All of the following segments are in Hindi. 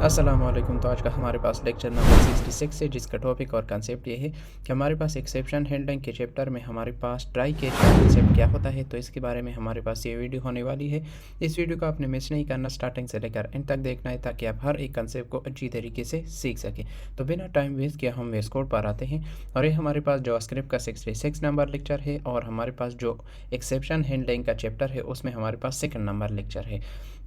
अस्सलामुअलैकुम। तो आज का हमारे पास लेक्चर नंबर 66 है, जिसका टॉपिक और कंसेप्ट ये है कि हमारे पास एक्सेप्शन हैंडलिंग के चैप्टर में हमारे पास ट्राई केस का कंसेप्ट क्या होता है। तो इसके बारे में हमारे पास ये वीडियो होने वाली है। इस वीडियो को आपने मिस नहीं करना, स्टार्टिंग से लेकर एंड तक देखना है, ताकि आप हर एक कंसेप्ट को अच्छी तरीके से सीख सकें। तो बिना टाइम वेस्ट किया हम वेस्ट कोड पर आते हैं। और ये हमारे पास जावास्क्रिप्ट का 66 नंबर लेक्चर है, और हमारे पास जो एक्सेप्शन हैंडलिंग का चैप्टर है उसमें हमारे पास सेकंड नंबर लेक्चर है।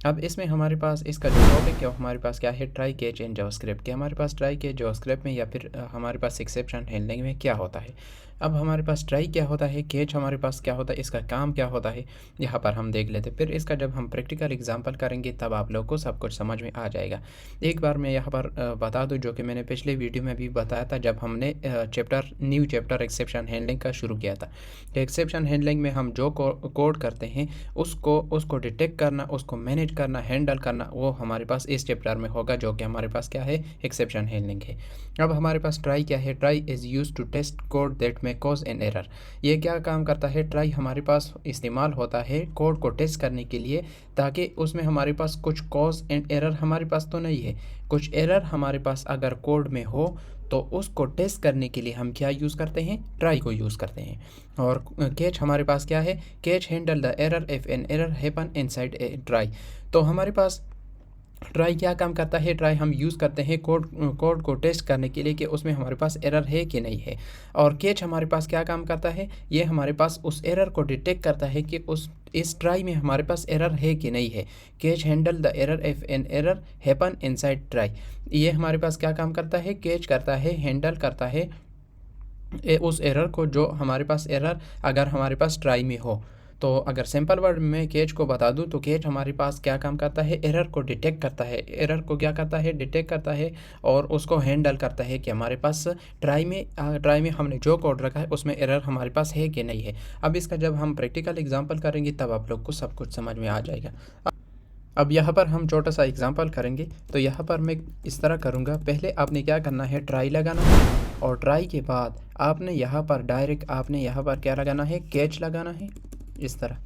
अब इसमें हमारे पास इसका जो टॉपिक है हमारे पास क्या है, ट्राई कैच इन जावास्क्रिप्ट के। हमारे पास ट्राई कैच जावास्क्रिप्ट में या फिर हमारे पास एक्सेप्शन हैंडलिंग में क्या होता है। अब हमारे पास ट्राई क्या होता है, कैच हमारे पास क्या होता है, इसका काम क्या होता है, यहाँ पर हम देख लेते हैं। फिर इसका जब हम प्रैक्टिकल एग्जांपल करेंगे तब आप लोग को सब कुछ समझ में आ जाएगा। एक बार मैं यहाँ पर बता दूँ, जो कि मैंने पिछले वीडियो में भी बताया था जब हमने न्यू चैप्टर एक्सेप्शन हैंडलिंग का शुरू किया था। एक्सेप्शन हैंडलिंग में हम जो कोड करते हैं उसको डिटेक्ट करना, उसको मैनेज करना, हैंडल करना, वो हमारे पास इस चैप्टर में होगा, जो कि हमारे पास क्या है, एक्सेप्शन हैंडलिंग है। अब हमारे पास ट्राई क्या है, try is use to test code that may cause an error. ये क्या काम करता है, ट्राई हमारे पास इस्तेमाल होता है कोड को टेस्ट करने के लिए, ताकि उसमें हमारे पास कुछ कॉज एंड एरर हमारे पास तो नहीं है, कुछ एरर हमारे पास अगर कोड में हो तो उसको टेस्ट करने के लिए हम क्या यूज़ करते हैं, ट्राई को यूज़ करते हैं। और कैच हमारे पास क्या है, catch handle the error if an error happen inside a try. तो हमारे पास ट्राई क्या काम करता है, ट्राई हम यूज़ करते हैं कोड को टेस्ट करने के लिए कि उसमें हमारे पास एरर है कि नहीं है। और कैच हमारे पास क्या काम करता है, ये हमारे पास उस एरर को डिटेक्ट करता है कि इस ट्राई में हमारे पास एरर है कि नहीं है। Catch handle the error if an error happen inside try. ये हमारे पास क्या काम करता है, कैच करता है, हैंडल करता है उस एरर को, जो हमारे पास एरर अगर हमारे पास ट्राई में हो। तो अगर सिंपल वर्ड में कैच को बता दूं तो कैच हमारे पास क्या काम करता है, एरर को डिटेक्ट करता है, एरर को क्या करता है, डिटेक्ट करता है, और उसको हैंडल करता है कि हमारे पास ट्राई में हमने जो कोड रखा है उसमें एरर हमारे पास है कि नहीं है। अब इसका जब हम प्रैक्टिकल एग्जाम्पल करेंगे तब आप लोग को सब कुछ समझ में आ जाएगा। अब यहाँ पर हम छोटा सा एग्जांपल करेंगे। तो यहाँ पर मैं इस तरह करूँगा, पहले आपने क्या करना है, ट्राई लगाना है, और ट्राई के बाद आपने यहाँ पर डायरेक्ट आपने यहाँ पर क्या लगाना है, कैच लगाना है। इस तरह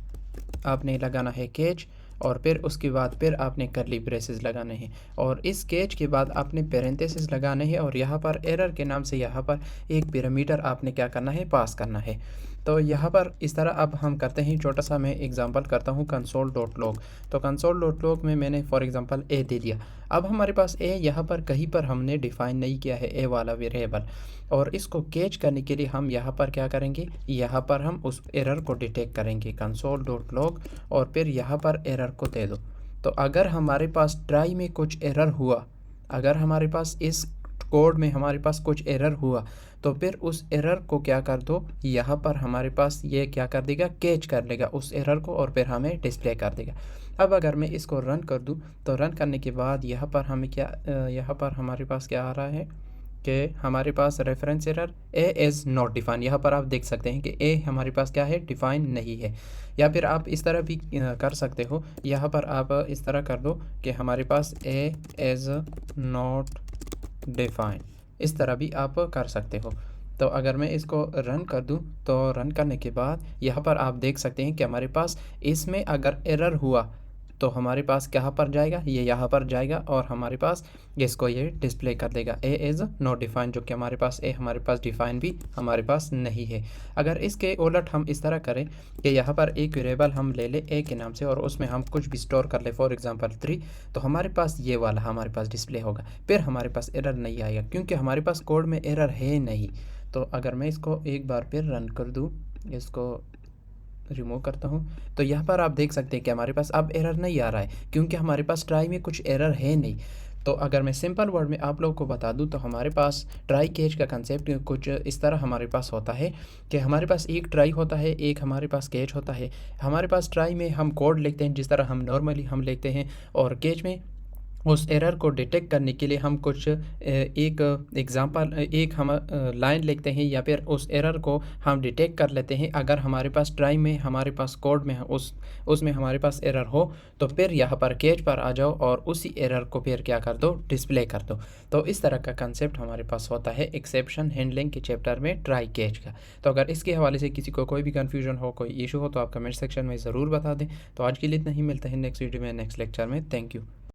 आपने लगाना है कैच, और फिर उसके बाद फिर आपने करली ब्रेसेस लगाने हैं, और इस कैच के बाद आपने पेरेंथेसिस लगाने हैं, और यहाँ पर एरर के नाम से यहाँ पर एक पैरामीटर आपने क्या करना है, पास करना है। तो यहाँ पर इस तरह अब हम करते हैं। छोटा सा मैं एग्जांपल करता हूँ, console.log। तो console.log में मैंने फॉर एग्जांपल ए दे दिया। अब हमारे पास ए यहाँ पर कहीं पर हमने डिफ़ाइन नहीं किया है, ए वाला वेरिएबल, और इसको कैच करने के लिए हम यहाँ पर क्या करेंगे, यहाँ पर हम उस एरर को डिटेक्ट करेंगे console.log, और फिर यहाँ पर एरर को दे दो। तो अगर हमारे पास ट्राई में कुछ एरर हुआ, अगर हमारे पास इस कोड में हमारे पास कुछ एरर हुआ, तो फिर उस एरर को क्या कर दो, यहाँ पर हमारे पास ये क्या कर देगा, कैच कर लेगा उस एरर को, और फिर हमें डिस्प्ले कर देगा। अब अगर मैं इसको रन कर दूँ तो रन करने के बाद यहाँ पर हमें क्या यहाँ पर हमारे पास क्या आ रहा है कि हमारे पास reference error A is not define. यहाँ पर आप देख सकते हैं कि ए हमारे पास क्या है, डिफाइन नहीं है। या फिर आप इस तरह भी कर सकते हो, यहाँ पर आप इस तरह कर दो कि हमारे पास ए इज़ नॉट डिफाइन, इस तरह भी आप कर सकते हो। तो अगर मैं इसको रन कर दूं तो रन करने के बाद यहाँ पर आप देख सकते हैं कि हमारे पास इसमें अगर एरर हुआ तो हमारे पास कहाँ पर जाएगा, ये यहाँ पर जाएगा, और हमारे पास इसको ये डिस्प्ले कर देगा ए इज़ नॉट डिफाइन, जो कि हमारे पास ए हमारे पास डिफाइन भी हमारे पास नहीं है। अगर इसके उलट हम इस तरह करें कि यहाँ पर एक वेरिएबल हम ले ले ए के नाम से, और उसमें हम कुछ भी स्टोर कर ले, फॉर एग्जांपल 3, तो हमारे पास ये वाला हमारे पास डिस्प्ले होगा, फिर हमारे पास एरर नहीं आएगा, क्योंकि हमारे पास कोड में एरर है नहीं। तो अगर मैं इसको एक बार फिर रन कर दूँ, इसको रिमूव करता हूँ, तो यहाँ पर आप देख सकते हैं कि हमारे पास अब एरर नहीं आ रहा है, क्योंकि हमारे पास ट्राई में कुछ एरर है नहीं। तो अगर मैं सिंपल वर्ड में आप लोगों को बता दूं तो हमारे पास ट्राई कैच का कंसेप्ट कुछ इस तरह हमारे पास होता है कि हमारे पास एक ट्राई होता है, एक हमारे पास कैच होता है। हमारे पास ट्राई में हम कोड लिखते हैं जिस तरह हम नॉर्मली हम लिखते हैं, और कैच में उस एरर को डिटेक्ट करने के लिए हम कुछ एक एग्जांपल एक हम लाइन लिखते हैं, या फिर उस एरर को हम डिटेक्ट कर लेते हैं। अगर हमारे पास ट्राई में हमारे पास कोड में उसमें हमारे पास एरर हो, तो फिर यहाँ पर कैच पर आ जाओ और उसी एरर को फिर क्या कर दो, डिस्प्ले कर दो। तो इस तरह का कंसेप्ट हमारे पास होता है एक्सेप्शन हैंडलिंग के चैप्टर में ट्राई कैच का। तो अगर इसके हवाले से किसी को कोई भी कन्फ्यूजन हो, कोई इशू हो, तो आप कमेंट सेक्शन में ज़रूर बता दें। तो आज के लिए इतना ही, मिलते हैं नेक्स्ट वीडियो में, नेक्स्ट लेक्चर में। Thank you.